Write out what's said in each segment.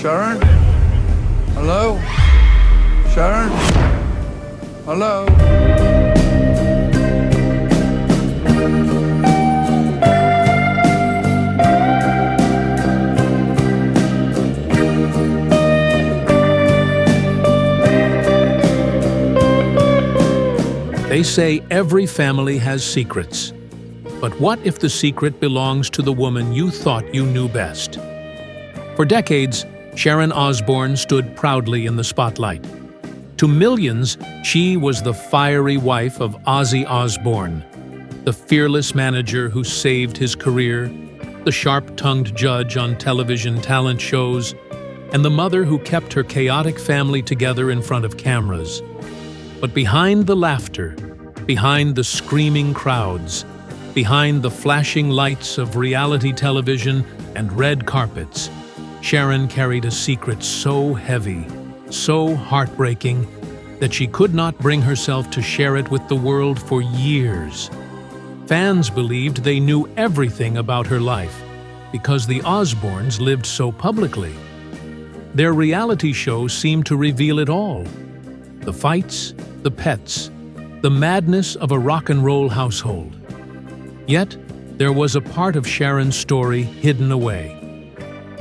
Sharon? Hello? Sharon? Hello? They say every family has secrets. But what if the secret belongs to the woman you thought you knew best? For decades, Sharon Osbourne stood proudly in the spotlight. To millions, she was the fiery wife of Ozzy Osbourne, the fearless manager who saved his career, the sharp-tongued judge on television talent shows, and the mother who kept her chaotic family together in front of cameras. But behind the laughter, behind the screaming crowds, behind the flashing lights of reality television and red carpets, Sharon carried a secret so heavy, so heartbreaking, that she could not bring herself to share it with the world for years. Fans believed they knew everything about her life because the Osbournes lived so publicly. Their reality show seemed to reveal it all: the fights, the pets, the madness of a rock and roll household. Yet, there was a part of Sharon's story hidden away.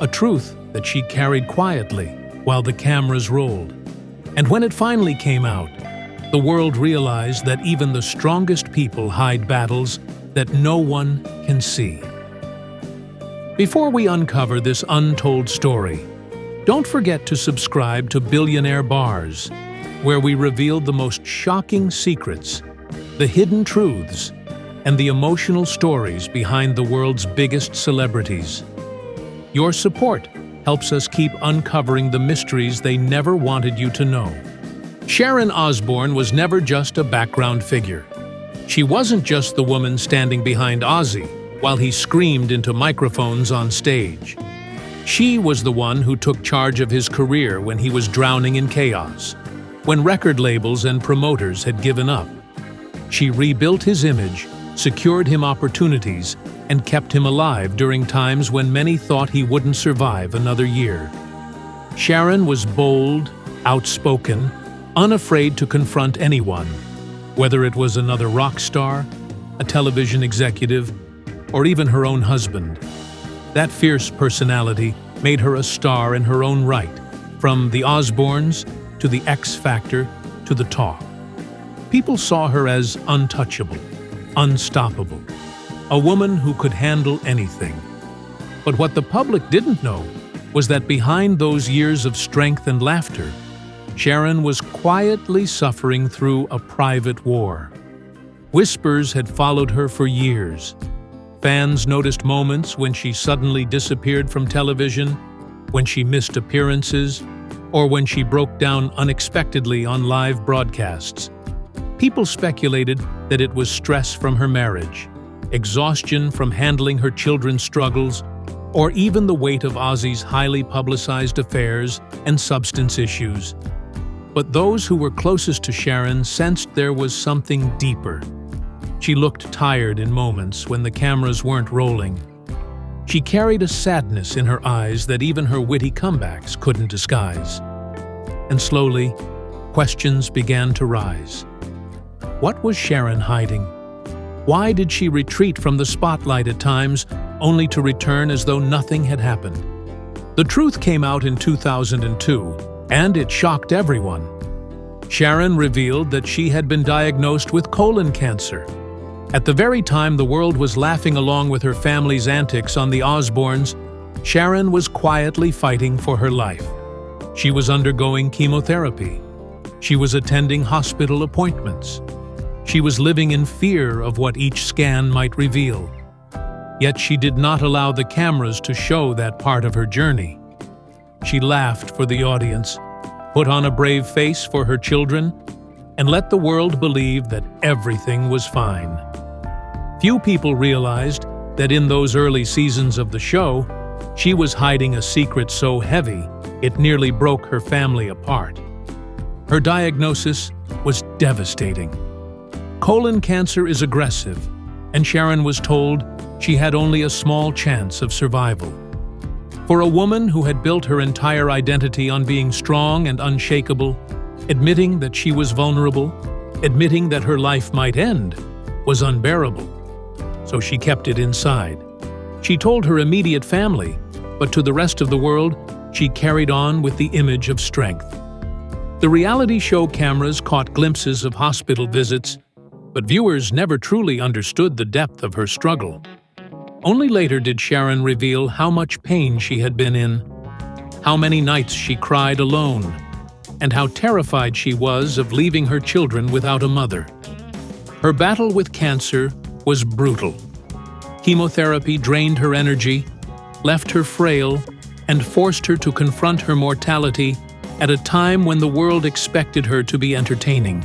A truth that she carried quietly while the cameras rolled. And when it finally came out, the world realized that even the strongest people hide battles that no one can see. Before we uncover this untold story, don't forget to subscribe to Billionaire Bars, where we reveal the most shocking secrets, the hidden truths, and the emotional stories behind the world's biggest celebrities. Your support helps us keep uncovering the mysteries they never wanted you to know. Sharon Osbourne was never just a background figure. She wasn't just the woman standing behind Ozzy while he screamed into microphones on stage. She was the one who took charge of his career when he was drowning in chaos, when record labels and promoters had given up. She rebuilt his image, secured him opportunities, and kept him alive during times when many thought he wouldn't survive another year. Sharon was bold, outspoken, unafraid to confront anyone, whether it was another rock star, a television executive, or even her own husband. That fierce personality made her a star in her own right, from the Osbournes to the X Factor to the Talk. People saw her as untouchable, unstoppable, a woman who could handle anything. But what the public didn't know was that behind those years of strength and laughter, Sharon was quietly suffering through a private war. Whispers had followed her for years. Fans noticed moments when she suddenly disappeared from television, when she missed appearances, or when she broke down unexpectedly on live broadcasts. People speculated that it was stress from her marriage, exhaustion from handling her children's struggles, or even the weight of Ozzy's highly publicized affairs and substance issues. But those who were closest to Sharon sensed there was something deeper. She looked tired in moments when the cameras weren't rolling. She carried a sadness in her eyes that even her witty comebacks couldn't disguise. And slowly, questions began to rise. What was Sharon hiding? Why did she retreat from the spotlight at times, only to return as though nothing had happened? The truth came out in 2002, and it shocked everyone. Sharon revealed that she had been diagnosed with colon cancer. At the very time the world was laughing along with her family's antics on the Osbournes, Sharon was quietly fighting for her life. She was undergoing chemotherapy. She was attending hospital appointments. She was living in fear of what each scan might reveal. Yet she did not allow the cameras to show that part of her journey. She laughed for the audience, put on a brave face for her children, and let the world believe that everything was fine. Few people realized that in those early seasons of the show, she was hiding a secret so heavy it nearly broke her family apart. Her diagnosis was devastating. Colon cancer is aggressive, and Sharon was told she had only a small chance of survival. For a woman who had built her entire identity on being strong and unshakable, admitting that she was vulnerable, admitting that her life might end, was unbearable. So she kept it inside. She told her immediate family, but to the rest of the world, she carried on with the image of strength. The reality show cameras caught glimpses of hospital visits, but viewers never truly understood the depth of her struggle. Only later did Sharon reveal how much pain she had been in, how many nights she cried alone, and how terrified she was of leaving her children without a mother. Her battle with cancer was brutal. Chemotherapy drained her energy, left her frail, and forced her to confront her mortality at a time when the world expected her to be entertaining.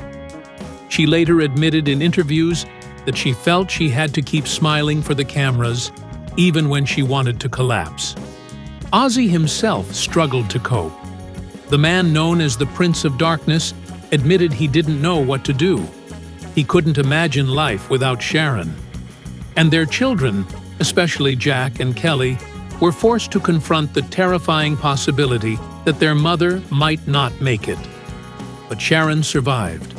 She later admitted in interviews that she felt she had to keep smiling for the cameras, even when she wanted to collapse. Ozzy himself struggled to cope. The man known as the Prince of Darkness admitted he didn't know what to do. He couldn't imagine life without Sharon. And their children, especially Jack and Kelly, were forced to confront the terrifying possibility that their mother might not make it. But Sharon survived.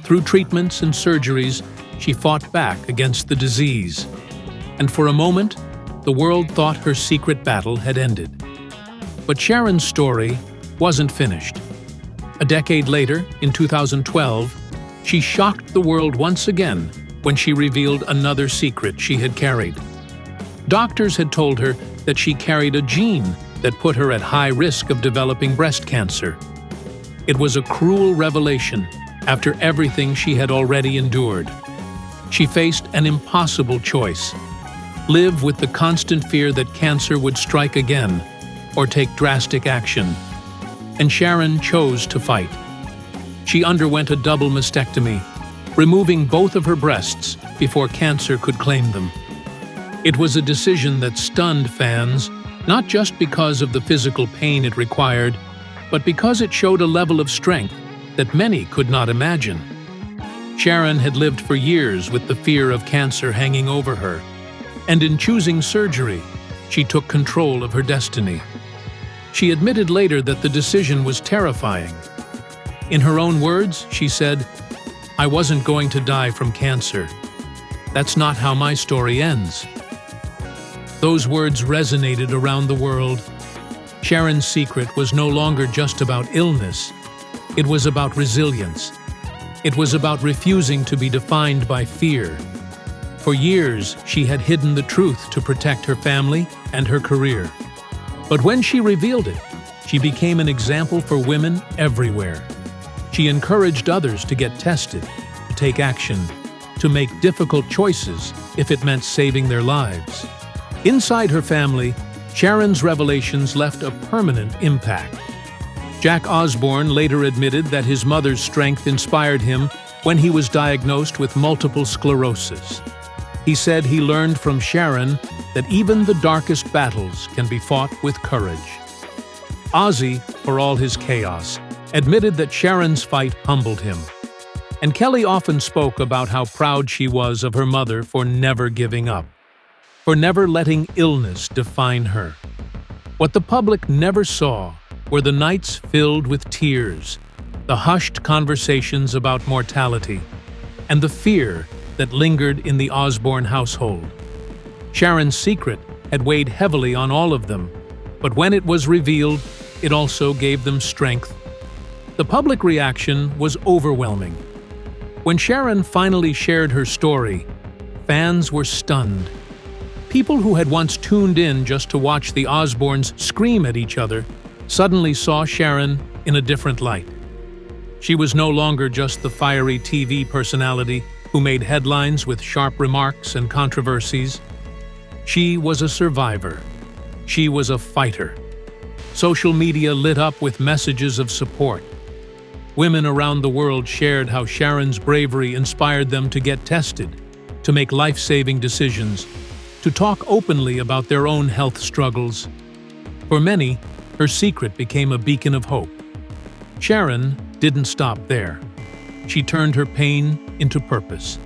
Through treatments and surgeries, she fought back against the disease. And for a moment, the world thought her secret battle had ended. But Sharon's story wasn't finished. A decade later, in 2012, she shocked the world once again when she revealed another secret she had carried. Doctors had told her that she carried a gene that put her at high risk of developing breast cancer. It was a cruel revelation after everything she had already endured. She faced an impossible choice: live with the constant fear that cancer would strike again, or take drastic action. And Sharon chose to fight. She underwent a double mastectomy, removing both of her breasts before cancer could claim them. It was a decision that stunned fans, not just because of the physical pain it required, but because it showed a level of strength that many could not imagine. Sharon had lived for years with the fear of cancer hanging over her, and in choosing surgery, she took control of her destiny. She admitted later that the decision was terrifying. In her own words, she said, "I wasn't going to die from cancer. That's not how my story ends." Those words resonated around the world. Sharon's secret was no longer just about illness. It was about resilience. It was about refusing to be defined by fear. For years, she had hidden the truth to protect her family and her career. But when she revealed it, she became an example for women everywhere. She encouraged others to get tested, to take action, to make difficult choices if it meant saving their lives. Inside her family, Sharon's revelations left a permanent impact. Jack Osbourne later admitted that his mother's strength inspired him when he was diagnosed with multiple sclerosis. He said he learned from Sharon that even the darkest battles can be fought with courage. Ozzy, for all his chaos, admitted that Sharon's fight humbled him. And Kelly often spoke about how proud she was of her mother for never giving up, for never letting illness define her. What the public never saw were the nights filled with tears, the hushed conversations about mortality, and the fear that lingered in the Osbourne household. Sharon's secret had weighed heavily on all of them, but when it was revealed, it also gave them strength. The public reaction was overwhelming. When Sharon finally shared her story, fans were stunned. People who had once tuned in just to watch the Osbournes scream at each other suddenly saw Sharon in a different light. She was no longer just the fiery TV personality who made headlines with sharp remarks and controversies. She was a survivor. She was a fighter. Social media lit up with messages of support. Women around the world shared how Sharon's bravery inspired them to get tested, to make life-saving decisions, to talk openly about their own health struggles. For many, her secret became a beacon of hope. Sharon didn't stop there. She turned her pain into purpose.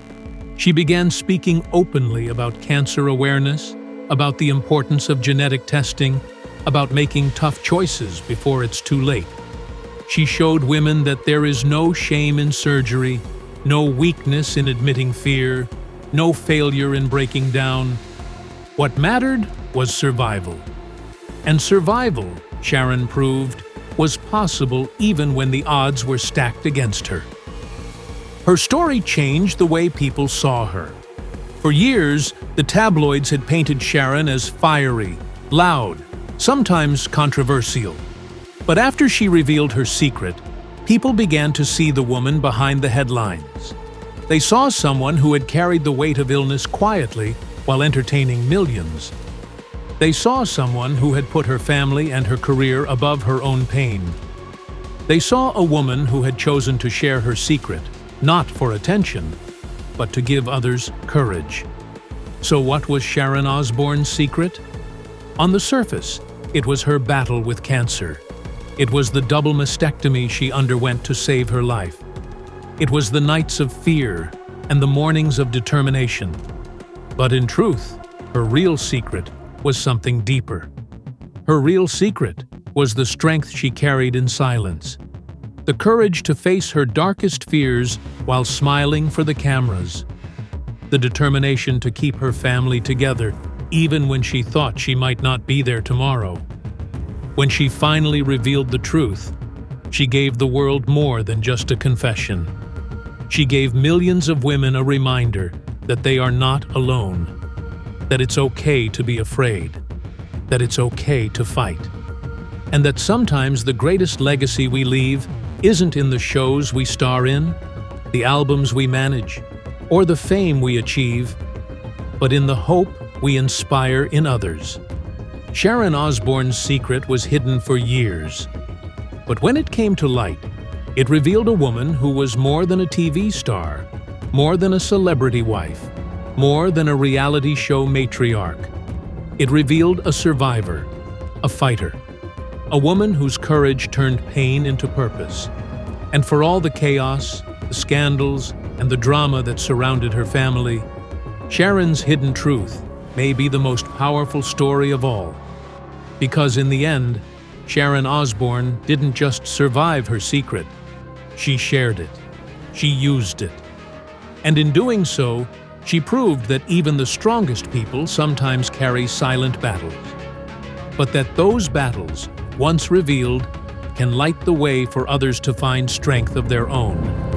She began speaking openly about cancer awareness, about the importance of genetic testing, about making tough choices before it's too late. She showed women that there is no shame in surgery, no weakness in admitting fear, no failure in breaking down. What mattered was survival. And survival, Sharon proved, was possible even when the odds were stacked against her. Her story changed the way people saw her. For years, the tabloids had painted Sharon as fiery, loud, sometimes controversial. But after she revealed her secret, people began to see the woman behind the headlines. They saw someone who had carried the weight of illness quietly while entertaining millions. They saw someone who had put her family and her career above her own pain. They saw a woman who had chosen to share her secret, not for attention, but to give others courage. So what was Sharon Osbourne's secret? On the surface, it was her battle with cancer. It was the double mastectomy she underwent to save her life. It was the nights of fear and the mornings of determination. But in truth, her real secret was something deeper. Her real secret was the strength she carried in silence, the courage to face her darkest fears while smiling for the cameras, the determination to keep her family together even when she thought she might not be there tomorrow. When she finally revealed the truth, she gave the world more than just a confession. She gave millions of women a reminder that they are not alone, that it's okay to be afraid, that it's okay to fight, and that sometimes the greatest legacy we leave isn't in the shows we star in, the albums we manage, or the fame we achieve, but in the hope we inspire in others. Sharon Osbourne's secret was hidden for years, but when it came to light, it revealed a woman who was more than a TV star, more than a celebrity wife, more than a reality show matriarch. It revealed a survivor, a fighter, a woman whose courage turned pain into purpose. And for all the chaos, the scandals, and the drama that surrounded her family, Sharon's hidden truth may be the most powerful story of all. Because in the end, Sharon Osbourne didn't just survive her secret, she shared it, she used it. And in doing so, she proved that even the strongest people sometimes carry silent battles, but that those battles, once revealed, can light the way for others to find strength of their own.